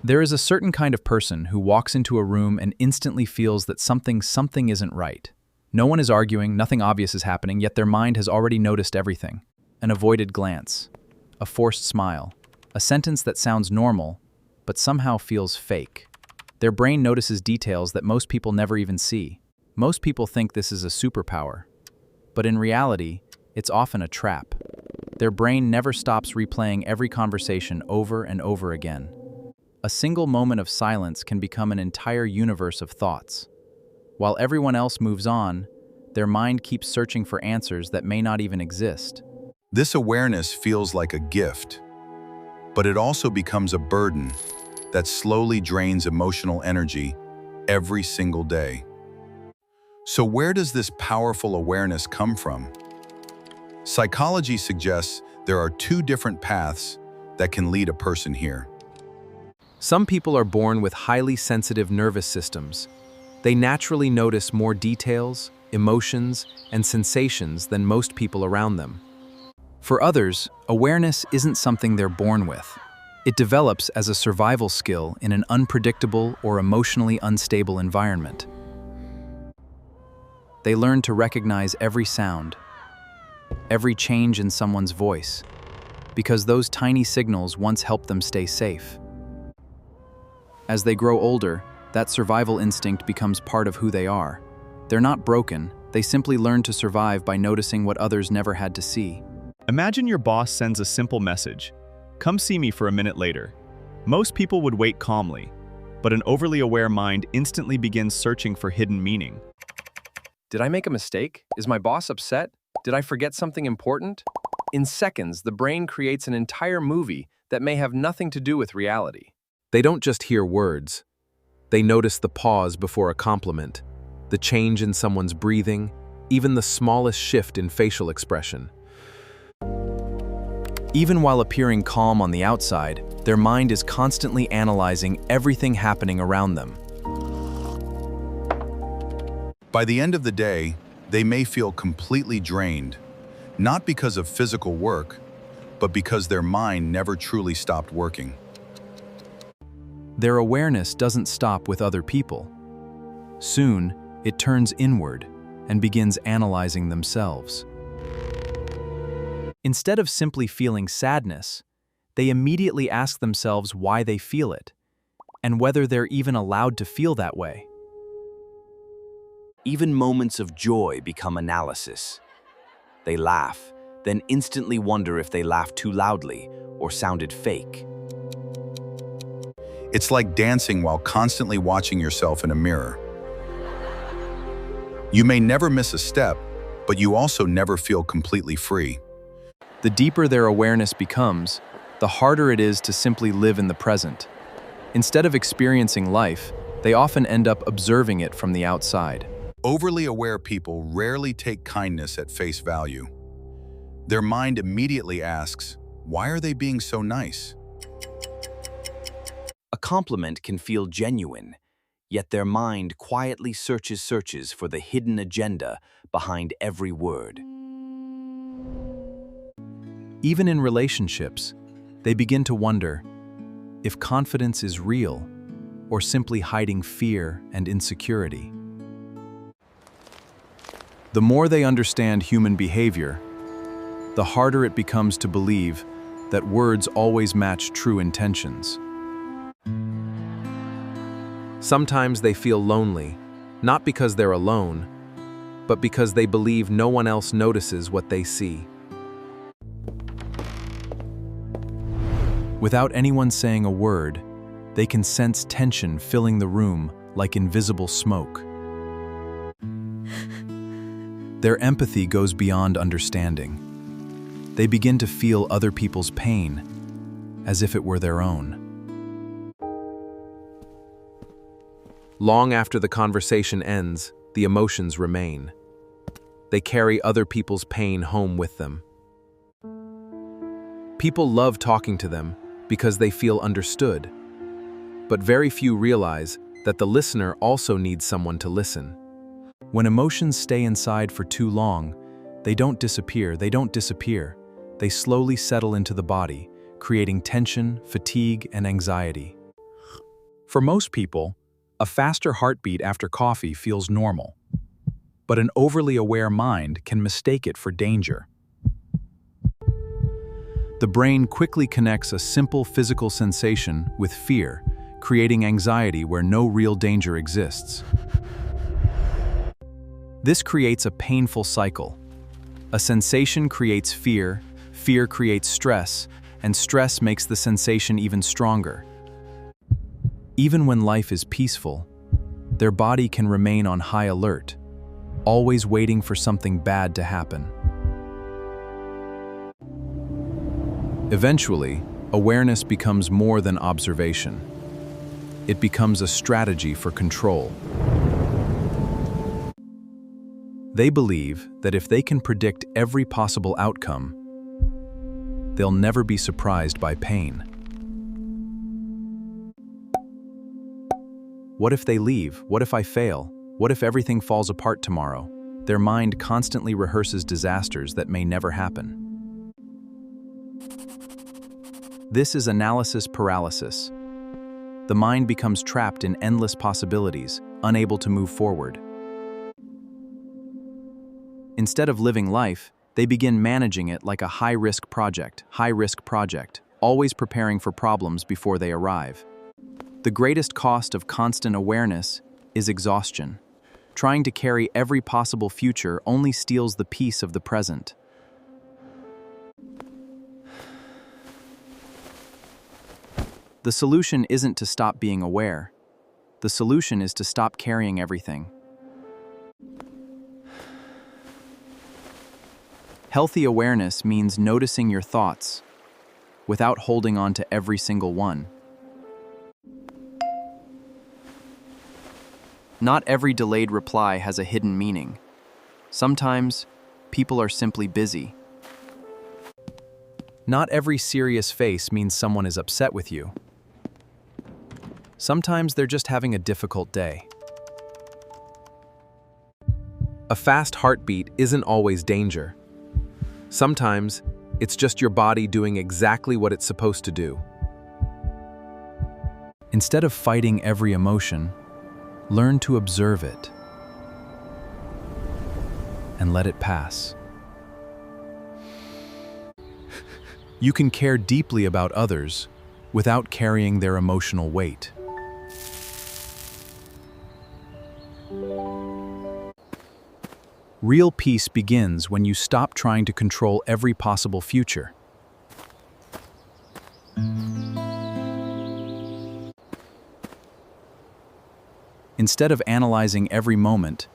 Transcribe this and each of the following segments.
There is a certain kind of person who walks into a room and instantly feels that something isn't right. No one is arguing, nothing obvious is happening, yet their mind has already noticed everything. An avoided glance, a forced smile, a sentence that sounds normal, but somehow feels fake. Their brain notices details that most people never even see. Most people think this is a superpower, but in reality, it's often a trap. Their brain never stops replaying every conversation over and over again. A single moment of silence can become an entire universe of thoughts. While everyone else moves on, their mind keeps searching for answers that may not even exist. This awareness feels like a gift, but it also becomes a burden that slowly drains emotional energy every single day. So where does this powerful awareness come from? Psychology suggests there are two different paths that can lead a person here. Some people are born with highly sensitive nervous systems. They naturally notice more details, emotions, and sensations than most people around them. For others, awareness isn't something they're born with. It develops as a survival skill in an unpredictable or emotionally unstable environment. They learn to recognize every sound, every change in someone's voice, because those tiny signals once helped them stay safe. As they grow older, that survival instinct becomes part of who they are. They're not broken, they simply learn to survive by noticing what others never had to see. Imagine your boss sends a simple message, "Come see me for a minute later." Most people would wait calmly, but an overly aware mind instantly begins searching for hidden meaning. Did I make a mistake? Is my boss upset? Did I forget something important? In seconds, the brain creates an entire movie that may have nothing to do with reality. They don't just hear words. They notice the pause before a compliment, the change in someone's breathing, even the smallest shift in facial expression. Even while appearing calm on the outside, their mind is constantly analyzing everything happening around them. By the end of the day, they may feel completely drained, not because of physical work, but because their mind never truly stopped working. Their awareness doesn't stop with other people. Soon, it turns inward and begins analyzing themselves. Instead of simply feeling sadness, they immediately ask themselves why they feel it, and whether they're even allowed to feel that way. Even moments of joy become analysis. They laugh, then instantly wonder if they laughed too loudly or sounded fake. It's like dancing while constantly watching yourself in a mirror. You may never miss a step, but you also never feel completely free. The deeper their awareness becomes, the harder it is to simply live in the present. Instead of experiencing life, they often end up observing it from the outside. Overly aware people rarely take kindness at face value. Their mind immediately asks, why are they being so nice? A compliment can feel genuine, yet their mind quietly searches for the hidden agenda behind every word. Even in relationships, they begin to wonder if confidence is real or simply hiding fear and insecurity. The more they understand human behavior, the harder it becomes to believe that words always match true intentions. Sometimes they feel lonely, not because they're alone, but because they believe no one else notices what they see. Without anyone saying a word, they can sense tension filling the room like invisible smoke. Their empathy goes beyond understanding. They begin to feel other people's pain, as if it were their own. Long after the conversation ends, the emotions remain. They carry other people's pain home with them. People love talking to them because they feel understood, but very few realize that the listener also needs someone to listen. When emotions stay inside for too long, they don't disappear. They slowly settle into the body, creating tension, fatigue, and anxiety. For most people, a faster heartbeat after coffee feels normal, but an overly aware mind can mistake it for danger. The brain quickly connects a simple physical sensation with fear, creating anxiety where no real danger exists. This creates a painful cycle. A sensation creates fear, fear creates stress, and stress makes the sensation even stronger. Even when life is peaceful, their body can remain on high alert, always waiting for something bad to happen. Eventually, awareness becomes more than observation. It becomes a strategy for control. They believe that if they can predict every possible outcome, they'll never be surprised by pain. What if they leave? What if I fail? What if everything falls apart tomorrow? Their mind constantly rehearses disasters that may never happen. This is analysis paralysis. The mind becomes trapped in endless possibilities, unable to move forward. Instead of living life, they begin managing it like a high-risk project, always preparing for problems before they arrive. The greatest cost of constant awareness is exhaustion. Trying to carry every possible future only steals the peace of the present. The solution isn't to stop being aware. The solution is to stop carrying everything. Healthy awareness means noticing your thoughts without holding on to every single one. Not every delayed reply has a hidden meaning. Sometimes, people are simply busy. Not every serious face means someone is upset with you. Sometimes they're just having a difficult day. A fast heartbeat isn't always danger. Sometimes, it's just your body doing exactly what it's supposed to do. Instead of fighting every emotion, learn to observe it and let it pass. You can care deeply about others without carrying their emotional weight. Real peace begins when you stop trying to control every possible future. Instead of analyzing every moment,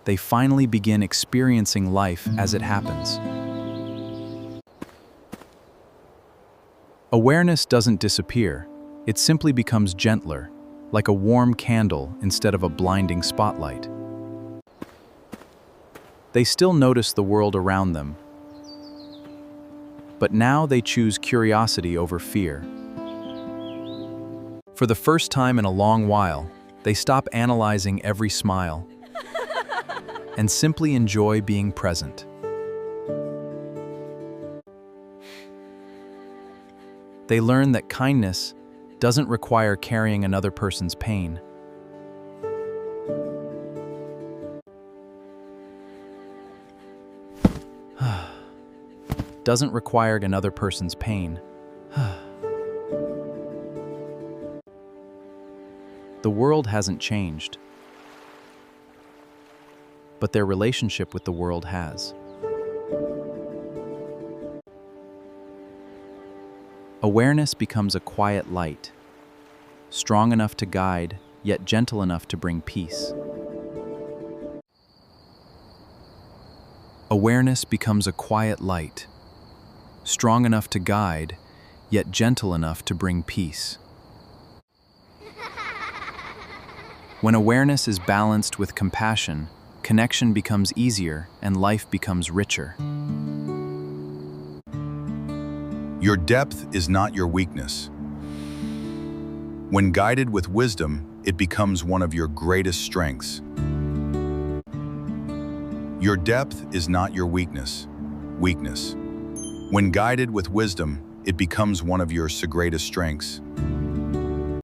they finally begin experiencing life as it happens. Awareness doesn't disappear, it simply becomes gentler, like a warm candle instead of a blinding spotlight. They still notice the world around them, but now they choose curiosity over fear. For the first time in a long while, they stop analyzing every smile and simply enjoy being present. They learn that kindness doesn't require carrying another person's pain. Doesn't require another person's pain. The world hasn't changed, but their relationship with the world has. Awareness becomes a quiet light, strong enough to guide, yet gentle enough to bring peace. Awareness becomes a quiet light, strong enough to guide, yet gentle enough to bring peace. When awareness is balanced with compassion, connection becomes easier and life becomes richer. Your depth is not your weakness. When guided with wisdom, it becomes one of your greatest strengths. Your depth is not your weakness. When guided with wisdom, it becomes one of your greatest strengths.